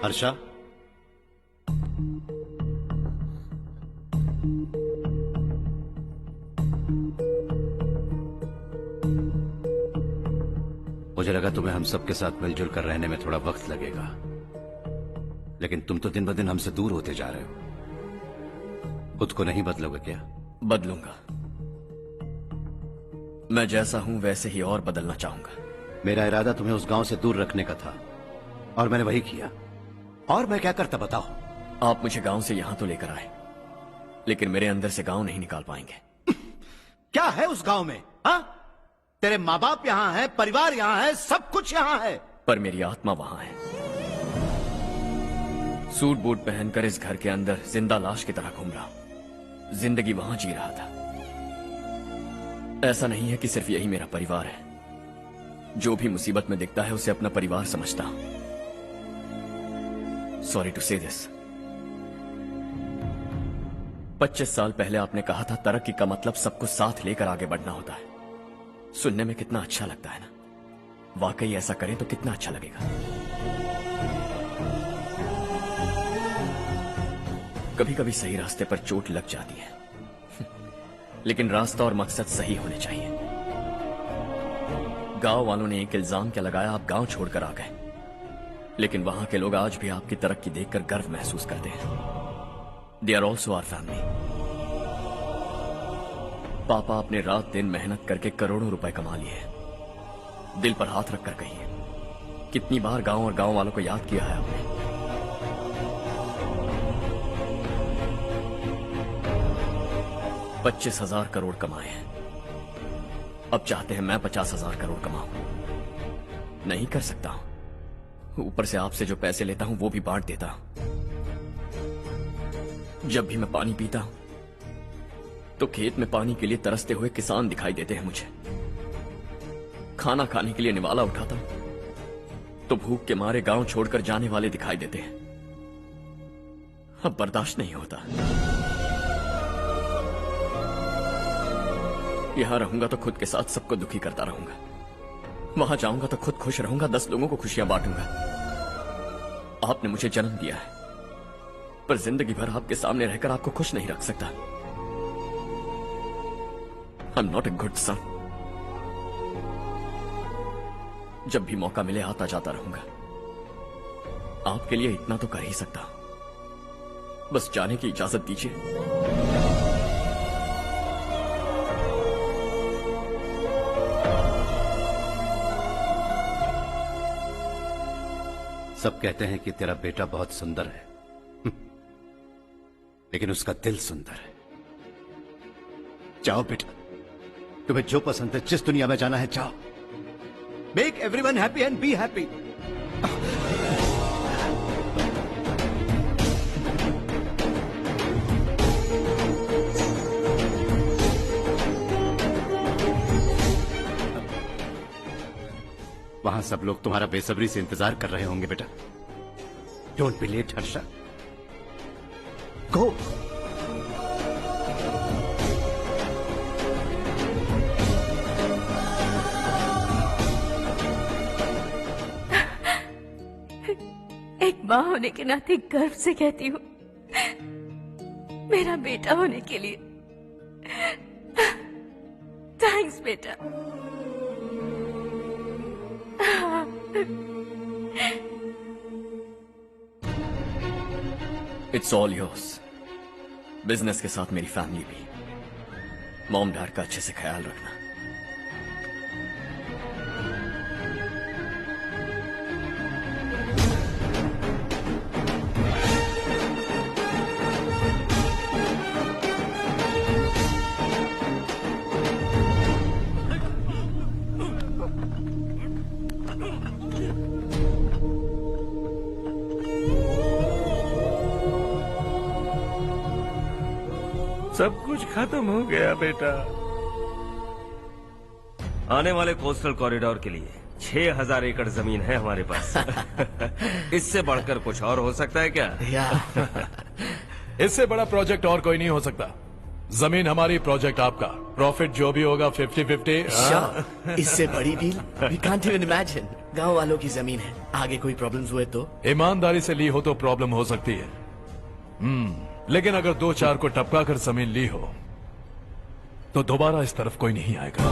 हर्षा, मुझे लगा तुम्हें हम सबके साथ मिलजुल कर रहने में थोड़ा वक्त लगेगा, लेकिन तुम तो दिन ब दिन हमसे दूर होते जा रहे हो। खुद को नहीं बदलोगे क्या? बदलूंगा। मैं जैसा हूं वैसे ही और बदलना चाहूंगा। मेरा इरादा तुम्हें उस गांव से दूर रखने का था और मैंने वही किया। और मैं क्या करता बताओ? आप मुझे गांव से यहां तो लेकर आए, लेकिन मेरे अंदर से गांव नहीं निकाल पाएंगे। क्या है उस गांव में? हाँ, तेरे माँ बाप यहाँ है, परिवार यहाँ है, सब कुछ यहाँ है, पर मेरी आत्मा वहां है। सूट बूट पहनकर इस घर के अंदर जिंदा लाश की तरह घूम रहा हूं। जिंदगी वहां जी रहा था। ऐसा नहीं है कि सिर्फ यही मेरा परिवार है। जो भी मुसीबत में दिखता है उसे अपना परिवार समझता हूं। सॉरी टू से दिस। 25 साल पहले आपने कहा था तरक्की का मतलब सबको साथ लेकर आगे बढ़ना होता है। सुनने में कितना अच्छा लगता है ना? वाकई ऐसा करें तो कितना अच्छा लगेगा। कभी कभी सही रास्ते पर चोट लग जाती है, लेकिन रास्ता और मकसद सही होने चाहिए। गांव वालों ने एक इल्जाम क्या लगाया, आप गांव छोड़कर आ गए, लेकिन वहां के लोग आज भी आपकी तरक्की देखकर गर्व महसूस करते हैं। They are also our family. पापा अपने रात दिन मेहनत करके करोड़ों रुपए कमा लिए। दिल पर हाथ रखकर कहिए, कितनी बार गांव और गांव वालों को याद किया है आपने? 25,000 करोड़ कमाए हैं। अब चाहते हैं मैं 50,000 करोड़ कमाऊं। नहीं कर सकता हूं। ऊपर से आपसे जो पैसे लेता हूं वो भी बांट देता हूं। जब भी मैं पानी पीता हूं तो खेत में पानी के लिए तरसते हुए किसान दिखाई देते हैं मुझे। खाना खाने के लिए निवाला उठाता हूं तो भूख के मारे गांव छोड़कर जाने वाले दिखाई देते हैं। अब बर्दाश्त नहीं होता। यहां रहूंगा तो खुद के साथ सबको दुखी करता रहूंगा। वहां जाऊंगा तो खुद खुश रहूंगा, 10 लोगों को खुशियां बांटूंगा। आपने मुझे जन्म दिया है, पर जिंदगी भर आपके सामने रहकर आपको खुश नहीं रख सकता। I am not a good son. जब भी मौका मिले आता जाता रहूंगा। आपके लिए इतना तो कर ही सकता हूं। बस जाने की इजाजत दीजिए। सब कहते हैं कि तेरा बेटा बहुत सुंदर है, लेकिन उसका दिल सुंदर है। जाओ बेटा, तुम्हें जो पसंद है, जिस दुनिया में जाना है जाओ। Make everyone happy and be happy. वहां सब लोग तुम्हारा बेसब्री से इंतजार कर रहे होंगे बेटा। डोंट बी लेट हर्षा, गो। एक माँ होने के नाते गर्व से कहती हूँ, मेरा बेटा होने के लिए थैंक्स बेटा। It's all yours. बिजनेस के साथ मेरी फैमिली भी। मॉम डैड का अच्छे से ख्याल रखना। सब कुछ खत्म हो गया बेटा। आने वाले कोस्टल कॉरिडोर के लिए 6,000 एकड़ जमीन है हमारे पास। इससे बढ़कर कुछ और हो सकता है क्या? इससे बड़ा प्रोजेक्ट और कोई नहीं हो सकता। जमीन हमारी, प्रोजेक्ट आपका। प्रॉफिट जो भी होगा 50-50। इससे बड़ी deal we can't even imagine. गांव वालों की जमीन है, आगे कोई प्रॉब्लम्स हुए तो? ईमानदारी से ली हो तो प्रॉब्लम हो सकती है। लेकिन अगर 2-4 को टपका कर जमीन ली हो तो दोबारा इस तरफ कोई नहीं आएगा।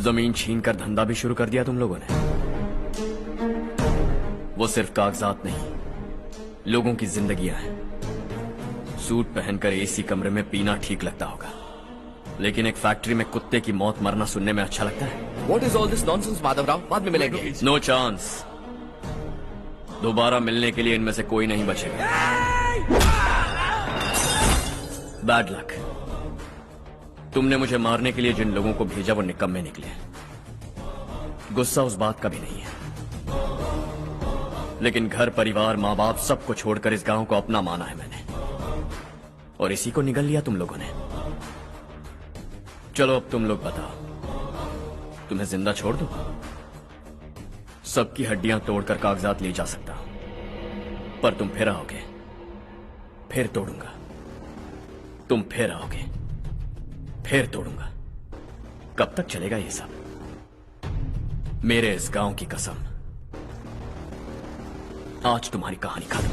जमीन छीन कर धंधा भी शुरू कर दिया तुम लोगों ने। वो सिर्फ कागजात नहीं, लोगों की जिंदगियां हैं। सूट पहनकर एसी कमरे में पीना ठीक लगता होगा, लेकिन एक फैक्ट्री में कुत्ते की मौत मरना सुनने में अच्छा लगता है। What is all this nonsense Madhavrao? बाद में मिलेंगे। No chance. दोबारा मिलने के लिए इनमें से कोई नहीं बचेगा। Bad luck. तुमने मुझे मारने के लिए जिन लोगों को भेजा वो निकम्मे निकले। गुस्सा उस बात का भी नहीं है, लेकिन घर परिवार मां बाप सबको छोड़कर इस गांव को अपना माना है मैंने, और इसी को निगल लिया तुम लोगों ने। चलो अब तुम लोग बताओ, तुम्हें जिंदा छोड़ दूं? सबकी हड्डियां तोड़कर कागजात ले जा सकता हूं, पर तुम फिर आओगे, फिर तोड़ूंगा। तुम फिर आओगे, फिर तोड़ूंगा। कब तक चलेगा ये सब? मेरे इस गांव की कसम, आज तुम्हारी कहानी खत्म।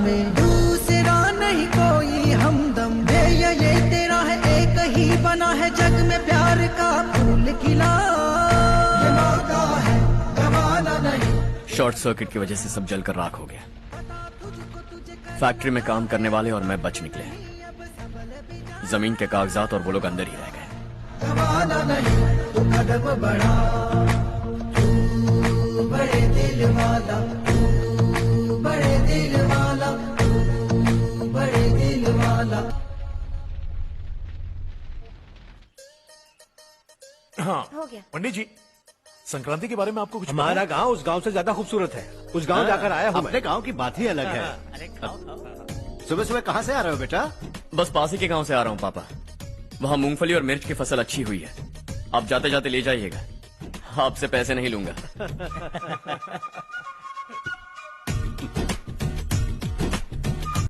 में दूसरा नहीं कोई हमदम है, ये तेरा है, एक ही बना है जग में प्यार का फूल खिला, ये मौका है गवाना नहीं। शॉर्ट सर्किट की वजह से सब जलकर राख हो गया। फैक्ट्री में काम करने वाले और मैं बच निकले। जमीन के कागजात और वो लोग अंदर ही रह गए। गवाना नहीं तो कदम बढ़ा, तू बड़े दिल वाला, तू बड़े दिल वाला, तू बड़े दिल वाला। हाँ हो गया। पंडित जी, संक्रांति के बारे में आपको कुछ पता हमारा गांव उस गांव से ज्यादा खूबसूरत है। उस गांव जाकर आया हूँ अपने गांव की बात ही अलग है। सुबह सुबह कहाँ से आ रहे हो बेटा? बस पास ही के गांव से आ रहा हूँ पापा। वहाँ मूंगफली और मिर्च की फसल अच्छी हुई है। आप जाते जाते ले जाइएगा, आपसे पैसे नहीं लूंगा।